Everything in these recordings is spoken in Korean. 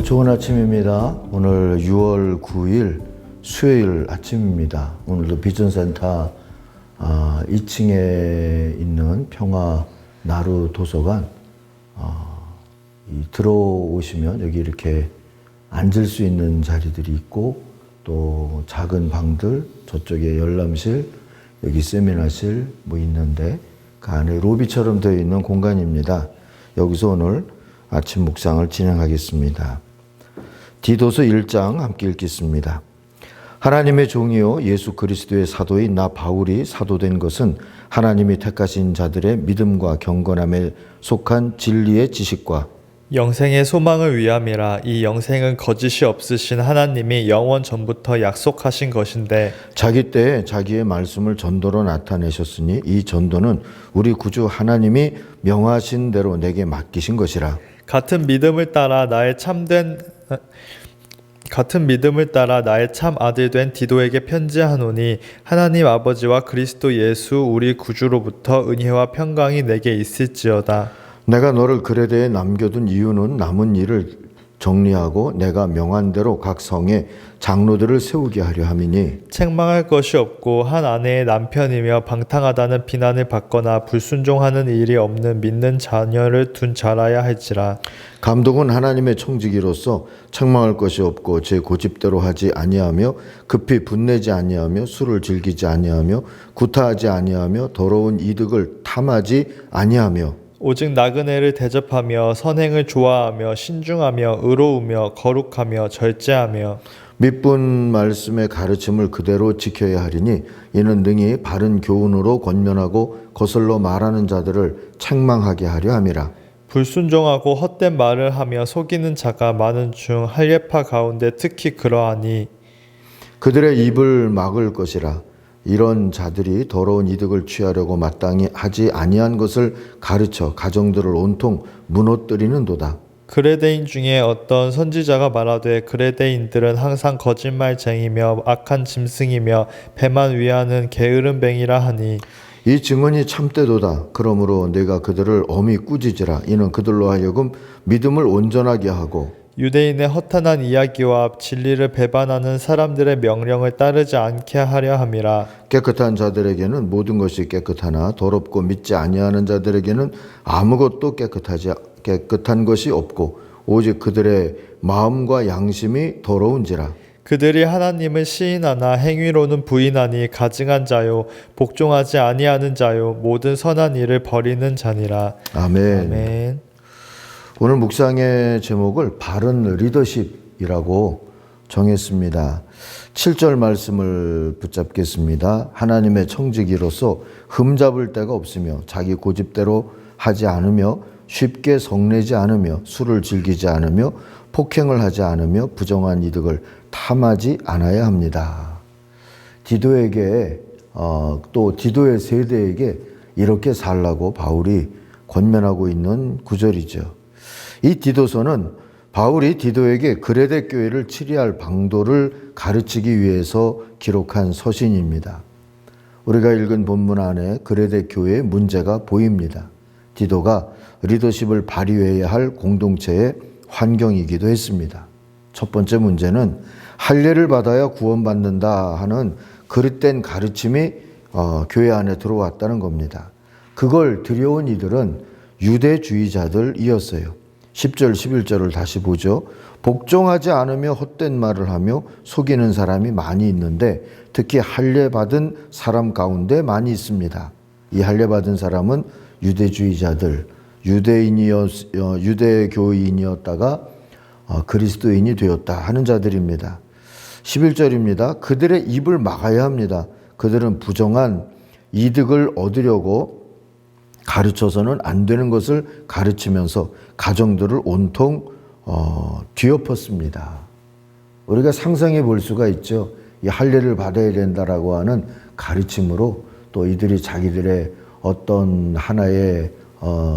좋은 아침입니다. 오늘 6월 9일 수요일 아침입니다. 오늘도 비전센터 2층에 있는 평화 나루 도서관 들어오시면 여기 이렇게 앉을 수 있는 자리들이 있고 또 작은 방들, 저쪽에 열람실, 여기 세미나실 있는데 그 안에 로비처럼 되어 있는 공간입니다. 여기서 오늘 아침 묵상을 진행하겠습니다. 디도서 1장 함께 읽겠습니다. 하나님의 종이요 예수 그리스도의 사도인 나 바울이 사도된 것은 하나님이 택하신 자들의 믿음과 경건함에 속한 진리의 지식과 영생의 소망을 위함이라. 이 영생은 거짓이 없으신 하나님이 영원 전부터 약속하신 것인데 자기 때에 자기의 말씀을 전도로 나타내셨으니 이 전도는 우리 구주 하나님이 명하신 대로 내게 맡기신 것이라. 같은 믿음을 따라 나의 참 아들 된 디도에게 편지하노니 하나님 아버지와 그리스도 예수 우리 구주로부터 은혜와 평강이 내게 있을지어다. 내가 너를 그레데에 남겨둔 이유는 남은 일을 정리하고 내가 명한 대로 각 성에 장로들을 세우게 하려 함이니 책망할 것이 없고 한 아내의 남편이며 방탕하다는 비난을 받거나 불순종하는 일이 없는 믿는 자녀를 둔 자라야 할지라. 감독은 하나님의 청지기로서 책망할 것이 없고 제 고집대로 하지 아니하며 급히 분내지 아니하며 술을 즐기지 아니하며 구타하지 아니하며 더러운 이득을 탐하지 아니하며 오직 나그네를 대접하며 선행을 좋아하며 신중하며 의로우며 거룩하며 절제하며 밑분 말씀의 가르침을 그대로 지켜야 하리니 이는 능히 바른 교훈으로 권면하고 거슬러 말하는 자들을 책망하게 하려 함이라. 불순종하고 헛된 말을 하며 속이는 자가 많은 중 할례파 가운데 특히 그러하니 그들의 입을 막을 것이라. 이런 자들이 더러운 이득을 취하려고 마땅히 하지 아니한 것을 가르쳐 가정들을 온통 무너뜨리는도다. 그레데인 중에 어떤 선지자가 말하되 그레데인들은 항상 거짓말쟁이며 악한 짐승이며 배만 위하는 게으른 뱅이라 하니 이 증언이 참되도다. 그러므로 내가 그들을 엄히 꾸짖으라. 이는 그들로 하여금 믿음을 온전하게 하고 유대인의 허탄한 이야기와 진리를 배반하는 사람들의 명령을 따르지 않게 하려 함이라. 깨끗한 자들에게는 모든 것이 깨끗하나 더럽고 믿지 아니하는 자들에게는 아무것도 깨끗한 것이 없고 오직 그들의 마음과 양심이 더러운지라. 그들이 하나님을 시인하나 행위로는 부인하니 가증한 자요 복종하지 아니하는 자요 모든 선한 일을 버리는 자니라. 아멘. 아멘. 오늘 묵상의 제목을 바른 리더십이라고 정했습니다. 7절 말씀을 붙잡겠습니다. 하나님의 청지기로서 흠잡을 데가 없으며 자기 고집대로 하지 않으며 쉽게 성내지 않으며 술을 즐기지 않으며 폭행을 하지 않으며 부정한 이득을 탐하지 않아야 합니다. 디도에게 또 디도의 세대에게 이렇게 살라고 바울이 권면하고 있는 구절이죠. 이 디도서는 바울이 디도에게 그레데 교회를 치리할 방도를 가르치기 위해서 기록한 서신입니다. 우리가 읽은 본문 안에 그레데 교회의 문제가 보입니다. 디도가 리더십을 발휘해야 할 공동체의 환경이기도 했습니다. 첫 번째 문제는 할례를 받아야 구원받는다 하는 그릇된 가르침이 교회 안에 들어왔다는 겁니다. 그걸 들여온 이들은 유대주의자들이었어요. 10절 11절을 다시 보죠. 복종하지 않으며 헛된 말을 하며 속이는 사람이 많이 있는데 특히 할례 받은 사람 가운데 많이 있습니다. 이 할례 받은 사람은 유대주의자들, 유대교인이었다가 그리스도인이 되었다 하는 자들입니다. 11절입니다. 그들의 입을 막아야 합니다. 그들은 부정한 이득을 얻으려고 가르쳐서는 안 되는 것을 가르치면서 가정들을 온통 뒤엎었습니다. 우리가 상상해 볼 수가 있죠. 이 할례를 받아야 된다라고 하는 가르침으로 또 이들이 자기들의 어떤 하나의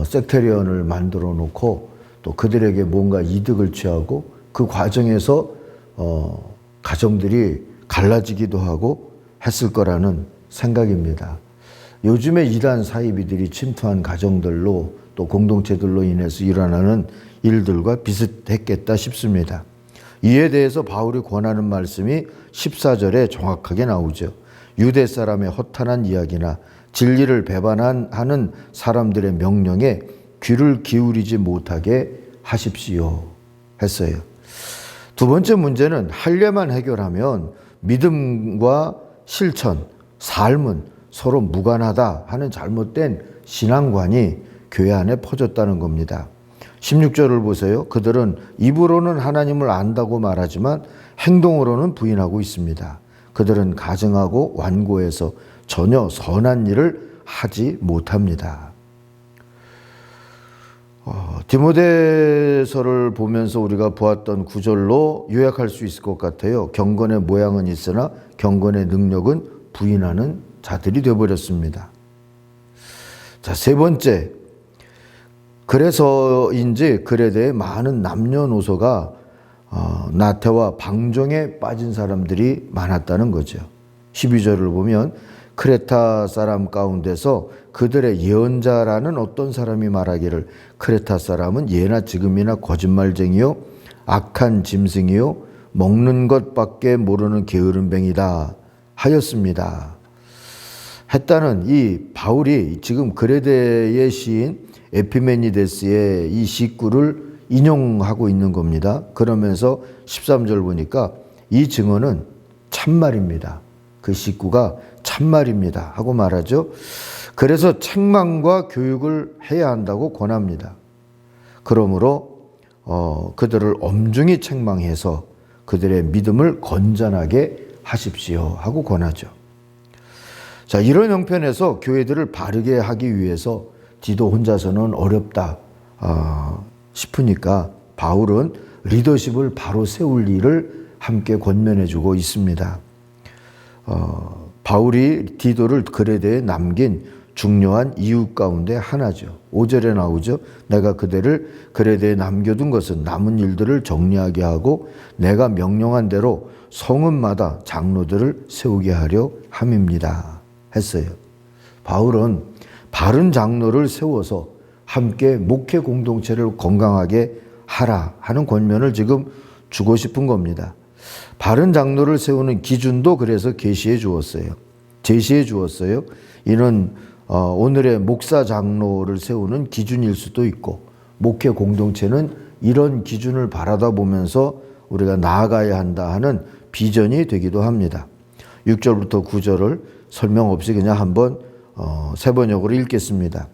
섹테리언을 만들어 놓고 또 그들에게 뭔가 이득을 취하고 그 과정에서 가정들이 갈라지기도 하고 했을 거라는 생각입니다. 요즘에 이단 사이비들이 침투한 가정들로 또 공동체들로 인해서 일어나는 일들과 비슷했겠다 싶습니다. 이에 대해서 바울이 권하는 말씀이 14절에 정확하게 나오죠. 유대 사람의 허탄한 이야기나 진리를 배반하는 사람들의 명령에 귀를 기울이지 못하게 하십시오 했어요. 두 번째 문제는 할례만 해결하면 믿음과 실천, 삶은 서로 무관하다 하는 잘못된 신앙관이 교회 안에 퍼졌다는 겁니다. 16절을 보세요. 그들은 입으로는 하나님을 안다고 말하지만 행동으로는 부인하고 있습니다. 그들은 가증하고 완고해서 전혀 선한 일을 하지 못합니다. 디모데서를 보면서 우리가 보았던 구절로 요약할 수 있을 것 같아요. 경건의 모양은 있으나 경건의 능력은 부인하는 자들이 되어버렸습니다. 자, 세 번째, 그래서인지 그레데에 많은 남녀노소가 나태와 방종에 빠진 사람들이 많았다는 거죠. 12절을 보면 크레타 사람 가운데서 그들의 예언자라는 어떤 사람이 말하기를 크레타 사람은 예나 지금이나 거짓말쟁이요 악한 짐승이요 먹는 것밖에 모르는 게으름뱅이다 하였습니다. 했다는 이 바울이 지금 그레데의 시인 에피메니데스의 이 시구를 인용하고 있는 겁니다. 그러면서 13절 보니까 이 증언은 참말입니다. 그 시구가 참말입니다 하고 말하죠. 그래서 책망과 교육을 해야 한다고 권합니다. 그러므로 그들을 엄중히 책망해서 그들의 믿음을 건전하게 하십시오 하고 권하죠. 자, 이런 형편에서 교회들을 바르게 하기 위해서 디도 혼자서는 어렵다 싶으니까 바울은 리더십을 바로 세울 일을 함께 권면해 주고 있습니다. 바울이 디도를 그레데에 남긴 중요한 이유 가운데 하나죠. 5절에 나오죠. 내가 그대를 그레데에 남겨둔 것은 남은 일들을 정리하게 하고 내가 명령한 대로 성읍마다 장로들을 세우게 하려 함입니다 했어요. 바울은 바른 장로를 세워서 함께 목회 공동체를 건강하게 하라 하는 권면을 지금 주고 싶은 겁니다. 바른 장로를 세우는 기준도 그래서 제시해 주었어요. 이는 오늘의 목사 장로를 세우는 기준일 수도 있고 목회 공동체는 이런 기준을 바라다 보면서 우리가 나아가야 한다 하는 비전이 되기도 합니다. 6절부터 9절을 설명 없이 그냥 한번 세 번역으로 읽겠습니다.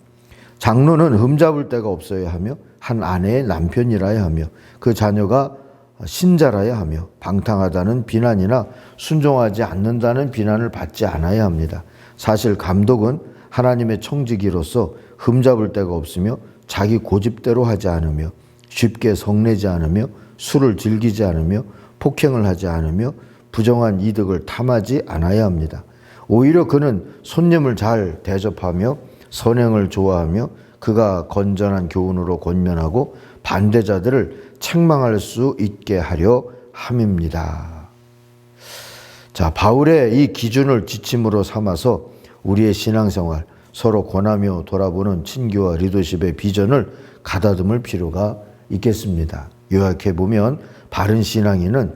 장로는 흠잡을 데가 없어야 하며 한 아내의 남편이라야 하며 그 자녀가 신자라야 하며 방탕하다는 비난이나 순종하지 않는다는 비난을 받지 않아야 합니다. 사실 감독은 하나님의 청지기로서 흠잡을 데가 없으며 자기 고집대로 하지 않으며 쉽게 성내지 않으며 술을 즐기지 않으며 폭행을 하지 않으며 부정한 이득을 탐하지 않아야 합니다. 오히려 그는 손님을 잘 대접하며 선행을 좋아하며 그가 건전한 교훈으로 권면하고 반대자들을 책망할 수 있게 하려 함입니다. 자, 바울의 이 기준을 지침으로 삼아서 우리의 신앙생활 서로 권하며 돌아보는 친교와 리더십의 비전을 가다듬을 필요가 있겠습니다. 요약해 보면 바른 신앙인은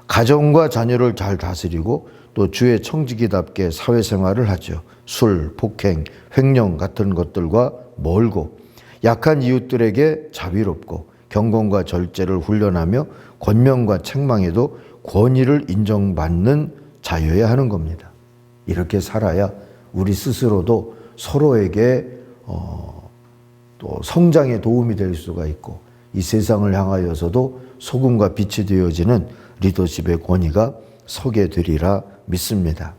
가정과 자녀를 잘 다스리고 또 주의 청지기답게 사회생활을 하죠. 술, 폭행, 횡령 같은 것들과 멀고 약한 이웃들에게 자비롭고 경건과 절제를 훈련하며 권면과 책망에도 권위를 인정받는 자여야 하는 겁니다. 이렇게 살아야 우리 스스로도 서로에게 또 성장에 도움이 될 수가 있고 이 세상을 향하여서도 소금과 빛이 되어지는 리더십의 권위가 서게 되리라 믿습니다.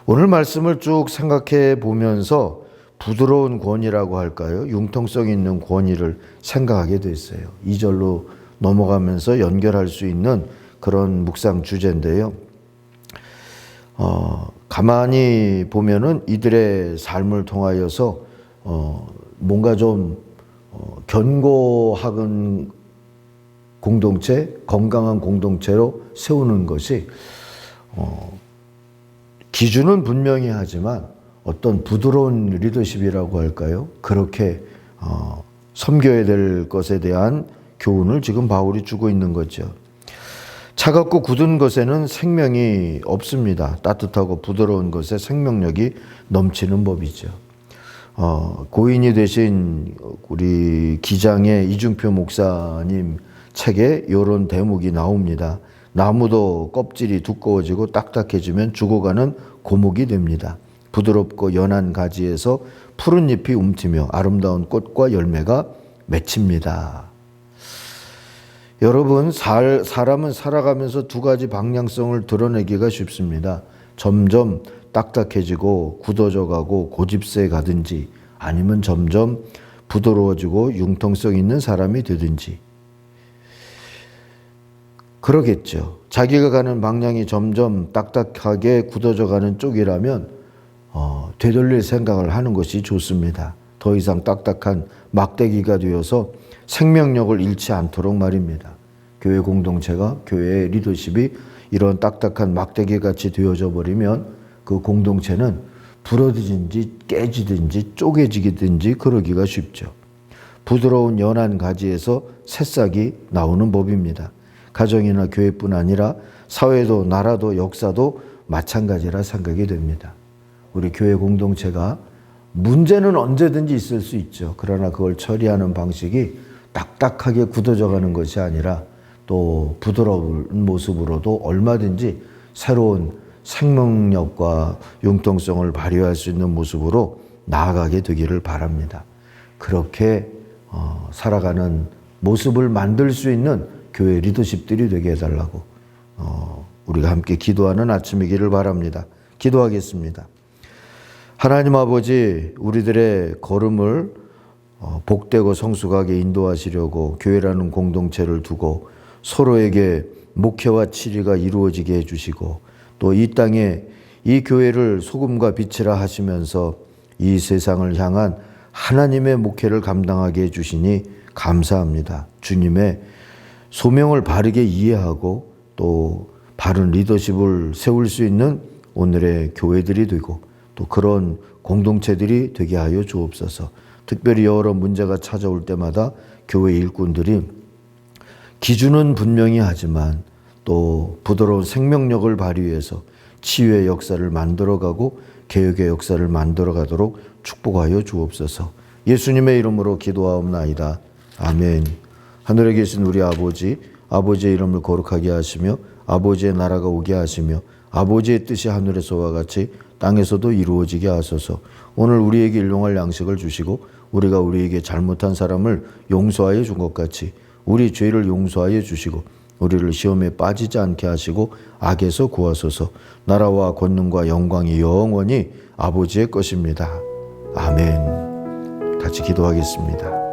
오늘 말씀을 쭉 생각해 보면서 부드러운 권위라고 할까요? 융통성 있는 권위를 생각하게 됐어요. 2절로 넘어가면서 연결할 수 있는 그런 묵상 주제인데요. 가만히 보면은 이들의 삶을 통하여서 뭔가 좀 견고한 공동체, 건강한 공동체로 세우는 것이 기준은 분명히 하지만 어떤 부드러운 리더십이라고 할까요? 그렇게 섬겨야 될 것에 대한 교훈을 지금 바울이 주고 있는 거죠. 차갑고 굳은 것에는 생명이 없습니다. 따뜻하고 부드러운 것에 생명력이 넘치는 법이죠. 고인이 되신 우리 기장의 이중표 목사님 책에 이런 대목이 나옵니다. 나무도 껍질이 두꺼워지고 딱딱해지면 죽어가는 고목이 됩니다. 부드럽고 연한 가지에서 푸른 잎이 움트며 아름다운 꽃과 열매가 맺힙니다. 여러분, 사람은 살아가면서 두 가지 방향성을 드러내기가 쉽습니다. 점점 딱딱해지고 굳어져 가고 고집세 가든지, 아니면 점점 부드러워지고 융통성 있는 사람이 되든지. 그러겠죠. 자기가 가는 방향이 점점 딱딱하게 굳어져 가는 쪽이라면 되돌릴 생각을 하는 것이 좋습니다. 더 이상 딱딱한 막대기가 되어서 생명력을 잃지 않도록 말입니다. 교회 공동체가, 교회의 리더십이 이런 딱딱한 막대기 같이 되어져 버리면 그 공동체는 부러지든지 깨지든지 쪼개지든지 그러기가 쉽죠. 부드러운 연한 가지에서 새싹이 나오는 법입니다. 가정이나 교회뿐 아니라 사회도 나라도 역사도 마찬가지라 생각이 됩니다. 우리 교회 공동체가 문제는 언제든지 있을 수 있죠. 그러나 그걸 처리하는 방식이 딱딱하게 굳어져 가는 것이 아니라 또 부드러운 모습으로도 얼마든지 새로운 생명력과 융통성을 발휘할 수 있는 모습으로 나아가게 되기를 바랍니다. 그렇게 살아가는 모습을 만들 수 있는 교회 리더십들이 되게 해달라고 우리가 함께 기도하는 아침이기를 바랍니다. 기도하겠습니다. 하나님 아버지, 우리들의 걸음을 복되고 성숙하게 인도하시려고 교회라는 공동체를 두고 서로에게 목회와 치리가 이루어지게 해주시고 또 이 땅에 이 교회를 소금과 빛이라 하시면서 이 세상을 향한 하나님의 목회를 감당하게 해주시니 감사합니다. 주님의 소명을 바르게 이해하고 또 바른 리더십을 세울 수 있는 오늘의 교회들이 되고 또 그런 공동체들이 되게 하여 주옵소서. 특별히 여러 문제가 찾아올 때마다 교회 일꾼들이 기준은 분명히 하지만 또 부드러운 생명력을 발휘해서 치유의 역사를 만들어가고 개혁의 역사를 만들어가도록 축복하여 주옵소서. 예수님의 이름으로 기도하옵나이다. 아멘. 하늘에 계신 우리 아버지, 아버지의 이름을 거룩하게 하시며 아버지의 나라가 오게 하시며 아버지의 뜻이 하늘에서와 같이 땅에서도 이루어지게 하소서. 오늘 우리에게 일용할 양식을 주시고 우리가 우리에게 잘못한 사람을 용서하여 준 것 같이 우리 죄를 용서하여 주시고 우리를 시험에 빠지지 않게 하시고 악에서 구하소서. 나라와 권능과 영광이 영원히 아버지의 것입니다. 아멘. 같이 기도하겠습니다.